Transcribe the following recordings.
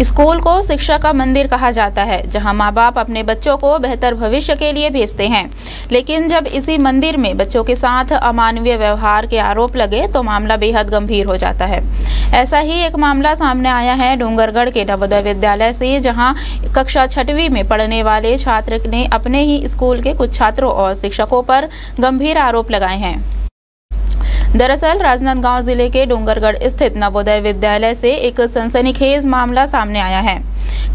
School को शिक्षा का मंदिर कहा जाता है, जहां माँ बाप अपने बच्चों को बेहतर भविष्य के लिए भेजते हैं। लेकिन जब इसी मंदिर में बच्चों के साथ अमानवीय व्यवहार के आरोप लगे तो मामला बेहद गंभीर हो जाता है। ऐसा ही एक मामला सामने आया है डूंगरगढ़ के नवोदय विद्यालय से, जहां कक्षा 6वीं में पढ़ने वाले छात्र ने अपने ही स्कूल के कुछ छात्रों और शिक्षकों पर गंभीर आरोप लगाए हैं। दरअसल राजनांदगांव जिले के डूंगरगढ़ स्थित नवोदय विद्यालय से एक सनसनीखेज मामला सामने आया है।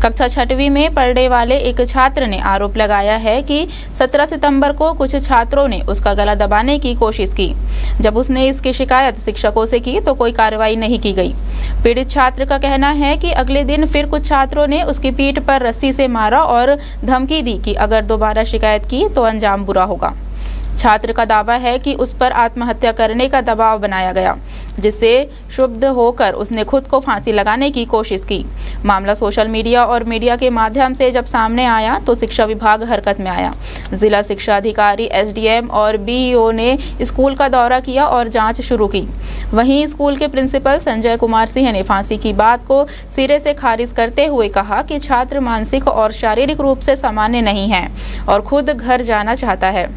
कक्षा 6वीं में पढ़ने वाले एक छात्र ने आरोप लगाया है कि 17 सितंबर को कुछ छात्रों ने उसका गला दबाने की कोशिश की। जब उसने इसकी शिकायत शिक्षकों से की तो कोई कार्रवाई नहीं की गई। पीड़ित छात्र का कहना है कि अगले दिन फिर कुछ छात्रों ने उसकी पीठ पर रस्सी से मारा और धमकी दी कि अगर दोबारा शिकायत की तो अंजाम बुरा होगा। छात्र का दावा है कि उस पर आत्महत्या करने का दबाव बनाया गया, जिससे क्षुब्ध होकर उसने खुद को फांसी लगाने की कोशिश की। मामला सोशल मीडिया और मीडिया के माध्यम से जब सामने आया तो शिक्षा विभाग हरकत में आया। जिला शिक्षा अधिकारी, एसडीएम और बीईओ ने स्कूल का दौरा किया और जांच शुरू की। वहीं स्कूल के प्रिंसिपल संजय कुमार सिंह ने फांसी की बात को सिरे से खारिज करते हुए कहा कि छात्र मानसिक और शारीरिक रूप से सामान्य नहीं है और खुद घर जाना चाहता है।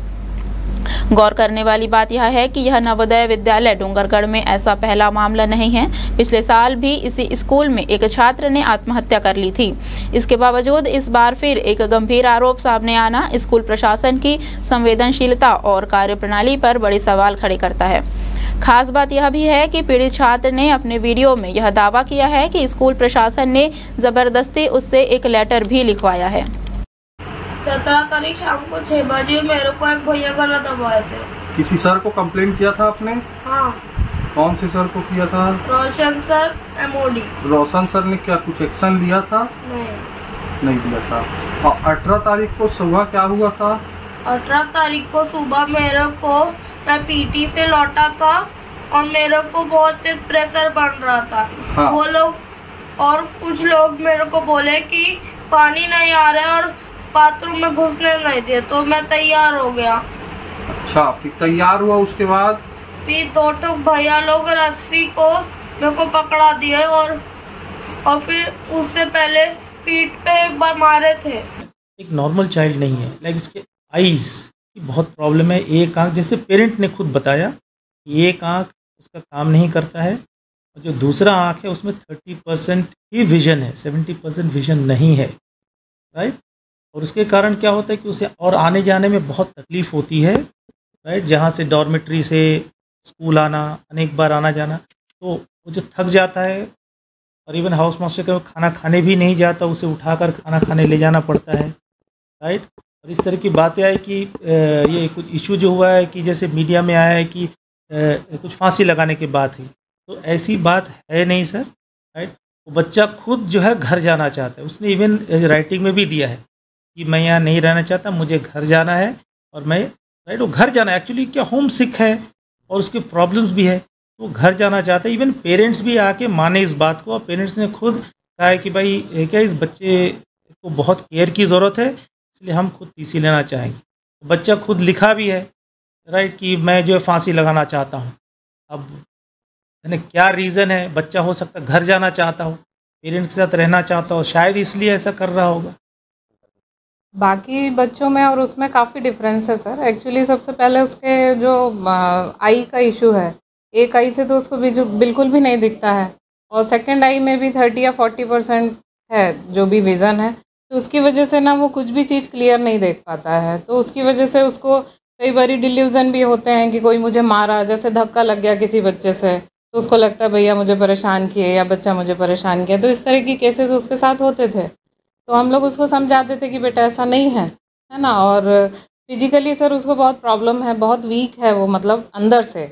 गौर करने वाली बात यह है कि यह नवोदय विद्यालय डूंगरगढ़ में ऐसा पहला मामला नहीं है। पिछले साल भी इसी स्कूल में एक छात्र ने आत्महत्या कर ली थी। इसके बावजूद इस बार फिर एक गंभीर आरोप सामने आना स्कूल प्रशासन की संवेदनशीलता और कार्यप्रणाली पर बड़े सवाल खड़े करता है। खास बात यह भी है कि पीड़ित छात्र ने अपने वीडियो में यह दावा किया है कि स्कूल प्रशासन ने जबरदस्ती उससे एक लेटर भी लिखवाया है। 17 तारीख शाम को 6 बजे मेरे को एक भैया गला दबाए थे। किसी सर को कंप्लेंट किया था आपने? हाँ। कौन से सर को किया था? रोशन सर, एमओडी। रोशन सर ने क्या कुछ एक्शन लिया था? नहीं लिया था। और 18 तारीख को सुबह क्या हुआ था? 18 तारीख को सुबह मैं पीटी से लौटा था और मेरे को बहुत तेज प्रेशर बन रहा था। हाँ। वो लोग और कुछ लोग मेरे को बोले कि पानी नहीं आ रहा है और बाथरूम में घुसने नहीं दिए, तो मैं तैयार हो गया। अच्छा, फिर तैयार हुआ, उसके बाद फिर 2 ठो भैया लोग रस्सी को मेरे को पकड़ा दिए और फिर उससे पहले पीठ पे एक बार मारे थे। एक नॉर्मल चाइल्ड नहीं है, लाइक इसके आईज की बहुत प्रॉब्लम है। एक आंख, जैसे पेरेंट ने खुद बताया, एक आंख उसका काम नहीं करता है और जो दूसरा आंख है उसमें 30% ही विजन है, 70% विजन नहीं है, राइट। और उसके कारण क्या होता है कि उसे और आने जाने में बहुत तकलीफ़ होती है, राइट। जहाँ से डॉर्मेट्री से स्कूल आना, अनेक बार आना जाना, तो वो जो थक जाता है और इवन हाउस मास्टर का खाना खाने भी नहीं जाता, उसे उठाकर खाना खाने ले जाना पड़ता है, राइट। और इस तरह की बातें आई कि ये कुछ इशू जो हुआ है कि जैसे मीडिया में आया है कि कुछ फांसी लगाने की बात है, तो ऐसी बात है नहीं सर, राइट। वो बच्चा खुद जो है घर जाना चाहता है, उसने इवन राइटिंग में भी दिया है कि मैं यहाँ नहीं रहना चाहता, मुझे घर जाना है और मैं, राइट, वो घर जाना है। एक्चुअली क्या होम सिक है और उसके प्रॉब्लम्स भी है, तो वो घर जाना चाहता है। इवन पेरेंट्स भी आके माने इस बात को, और पेरेंट्स ने खुद कहा है कि भाई क्या इस बच्चे को बहुत केयर की ज़रूरत है, इसलिए हम खुद टीसी लेना चाहेंगे। तो बच्चा खुद लिखा भी है, राइट, कि मैं जो है फांसी लगाना चाहता हूँ। अब यानी क्या रीज़न है, बच्चा हो सकता है घर जाना चाहता हो, पेरेंट्स के साथ रहना चाहता हो, शायद इसलिए ऐसा कर रहा होगा। बाकी बच्चों में और उसमें काफ़ी डिफरेंस है सर। एक्चुअली सबसे पहले उसके जो आई का इशू है, एक आई से तो उसको बिल्कुल भी नहीं दिखता है और सेकंड आई में भी 30 या 40% है जो भी विज़न है, तो उसकी वजह से ना वो कुछ भी चीज़ क्लियर नहीं देख पाता है। तो उसकी वजह से उसको कई बार डिल्यूज़न भी होते हैं कि कोई मुझे मारा, जैसे धक्का लग गया किसी बच्चे से तो उसको लगता है भैया मुझे परेशान किए या बच्चा मुझे परेशान किया। तो इस तरह की केसेस उसके साथ होते थे, तो हम लोग उसको समझाते थे कि बेटा ऐसा नहीं है, है ना। और फिजिकली सर उसको बहुत प्रॉब्लम है, बहुत वीक है वो, मतलब अंदर से,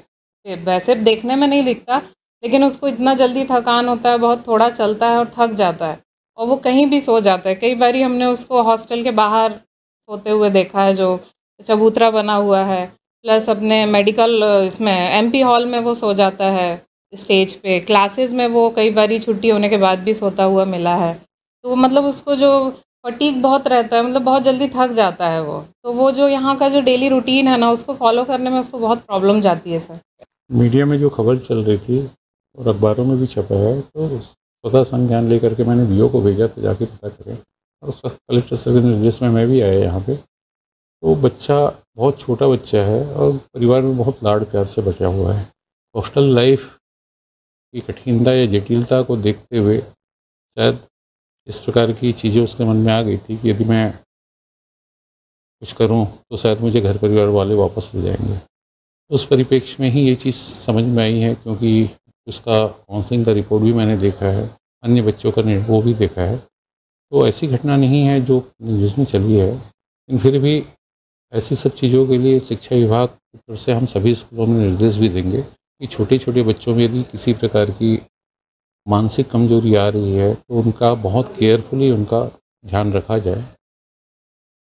वैसे देखने में नहीं दिखता, लेकिन उसको इतना जल्दी थकान होता है, बहुत थोड़ा चलता है और थक जाता है और वो कहीं भी सो जाता है। कई बार हमने उसको हॉस्टल के बाहर सोते हुए देखा है, जो चबूतरा बना हुआ है, प्लस अपने मेडिकल इसमें एमपी हॉल में वो सो जाता है, स्टेज पे, क्लासेस में वो कई बार छुट्टी होने के बाद भी सोता हुआ मिला है। तो मतलब उसको जो फटीग बहुत रहता है, मतलब बहुत जल्दी थक जाता है वो, तो वो जो यहाँ का जो डेली रूटीन है ना, उसको फॉलो करने में उसको बहुत प्रॉब्लम जाती है सर। मीडिया में जो खबर चल रही थी और अखबारों में भी छपा है, तो स्वतः संज्ञान लेकर के मैंने बीओ को भेजा तो जाके पता करें, और उस वक्त कलेक्टर सर के निर्देश में मैं भी आया यहाँ पे। तो बच्चा बहुत छोटा बच्चा है और परिवार में बहुत लाड़ प्यार से बचा हुआ है। हॉस्टल लाइफ की कठिनता या जटिलता को देखते हुए शायद इस प्रकार की चीज़ें उसके मन में आ गई थी कि यदि मैं कुछ करूं तो शायद मुझे घर परिवार वाले वापस ले जाएंगे। उस परिप्रेक्ष्य में ही ये चीज़ समझ में आई है, क्योंकि उसका काउंसलिंग का रिपोर्ट भी मैंने देखा है, अन्य बच्चों का वो भी देखा है। तो ऐसी घटना नहीं है जो न्यूज़ में चली है, लेकिन फिर भी ऐसी सब चीज़ों के लिए शिक्षा विभाग की तरफ से हम सभी स्कूलों में निर्देश भी देंगे कि छोटे छोटे बच्चों में यदि किसी प्रकार की मानसिक कमजोरी आ रही है तो उनका बहुत केयरफुली उनका ध्यान रखा जाए।